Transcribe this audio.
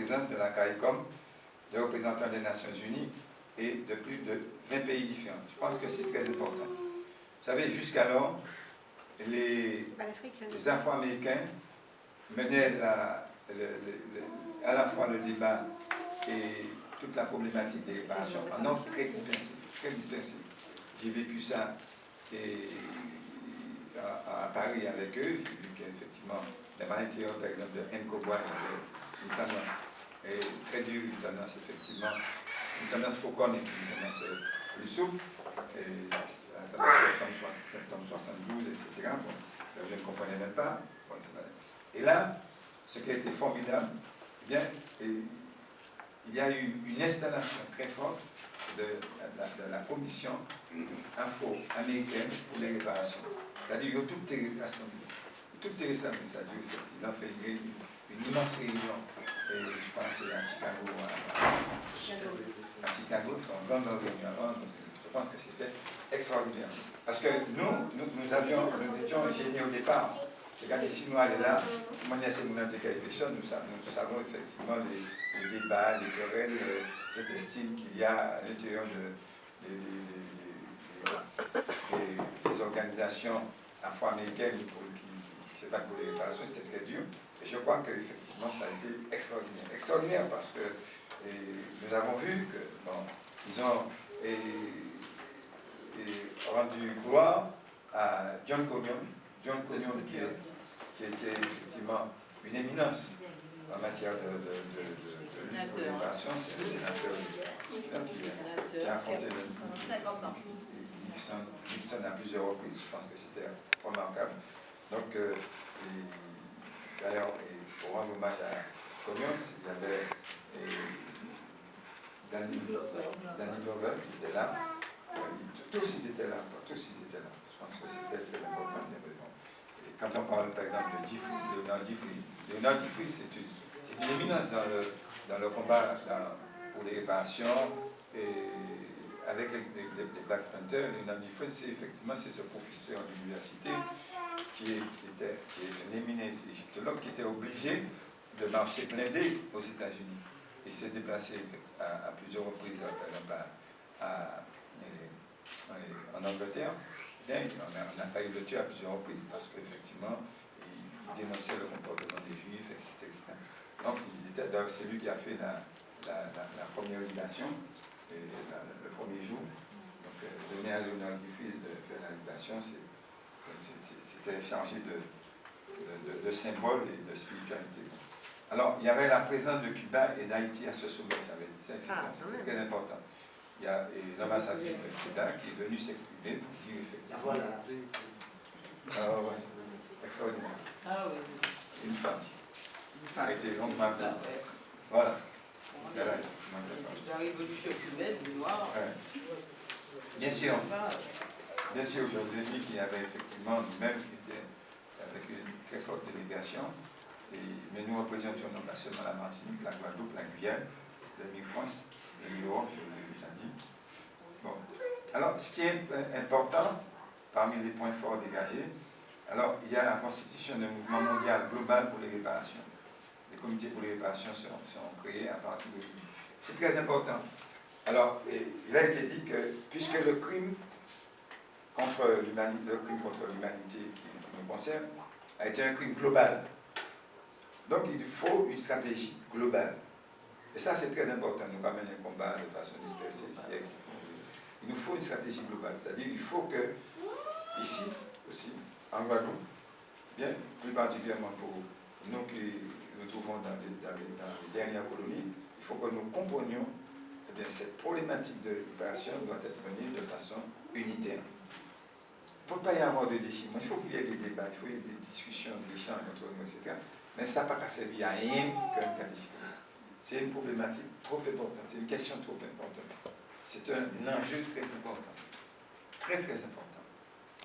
présence de la CARICOM, de représentants des Nations Unies et de plus de 20 pays différents. Je pense que c'est très important. Vous savez, jusqu'alors, les Afro-Américains menaient à la fois le débat et toute la problématique des réparations en ordre très dispersé. Très dispersé. J'ai vécu ça à Paris avec eux. J'ai vu qu'effectivement, même à l'intérieur, par exemple, de Nkoboa, il y avait une tendance très dure, une tendance effectivement, une tendance fauconne et une tendance plus souple. La tendance septembre 72, etc. Bon, je ne comprenais même pas. Bon, et là, ce qui a été formidable, eh bien, il y a eu une installation très forte de la commission afro-américaine pour les réparations. C'est-à-dire que toutes les assemblées, ça dure, ils ont fait une immense réunion, et je pense à Chicago, ils font une grande réunion. Je pense que c'était extraordinaire. Parce que nous étions génies au départ. Regardez, si nous allons là, nous savons effectivement les débats, les querelles, cette estime qu'il y a à l'intérieur des organisations afro-américaines qui se battent pour les réparations. C'était très dur. Et je crois qu'effectivement, ça a été extraordinaire. Extraordinaire parce que nous avons vu que, bon, ils ont rendu gloire à John Cognon. John Cognon qui était effectivement une éminence en matière de lutte pour les réparations. C'est le sénateur qui a affronté Nixon à plusieurs reprises. Je pense que c'était remarquable. Donc, d'ailleurs, pour rendre hommage à Cognon, il y avait Danny Glover qui était là. Tous ils étaient là. Je pense que c'était très important. Et quand on parle par exemple de Léonard Diffries, c'est une éminence dans le combat pour les réparations. Et avec les Black Panthers, Léonard Diffries, c'est ce professeur d'université qui est un éminent égyptologue qui était obligé de marcher blindé aux États-Unis. Il s'est déplacé à plusieurs reprises, par exemple en Angleterre. Bien, on a failli le tuer à plusieurs reprises parce qu'effectivement, il dénonçait le comportement des Juifs, etc. Donc, c'est lui qui a fait la première libation, le premier jour. Donc, donner à Léonard Diffries de faire la libation, c'était chargé de symboles et de spiritualité. Alors, il y avait la présence de Cuba et d'Haïti à ce sommet, j'avais dit ça, c'était très important. Il y a l'ambassadeur de Cuba qui est venu s'exprimer pour dire effectivement. Voilà, c'est extraordinaire. Ah oui. Une femme qui a été longuement petite. Voilà. La révolution cubaine, du noir. Bien sûr, je vous ai dit qu'il y avait effectivement nous-mêmes qui étaient avec une très forte délégation. Mais nous représentions non pas seulement la Martinique, la Guadeloupe, la Guyane, l'Île-de-France, l'Île-de-France, je l'ai déjà dit. Bon. Alors, ce qui est important, parmi les points forts dégagés, alors, il y a la constitution d'un mouvement mondial global pour les réparations. Les comités pour les réparations seront créés à partir de... C'est très important. Alors, il a été dit que, puisque le crime contre l'humanité qui nous concerne a été un crime global, donc il faut une stratégie globale. Et ça, c'est très important. Nous ramène un combat de façon dispersée ici. Il nous faut une stratégie globale. C'est-à-dire qu'il faut que, ici aussi, en Guadeloupe, bien plus particulièrement pour nous qui nous trouvons dans les dernières colonies, il faut que nous comprenions que cette problématique de réparation doit être menée de façon unitaire. Il ne faut pas y avoir de déchirement. Il faut qu'il y ait des débats, il faut qu'il y ait des discussions, des échanges entre nous, etc. Mais ça n'a pas servi à rien qu'un cas discuté. C'est une problématique trop importante, c'est une question trop importante. C'est un enjeu très important. Très, très important.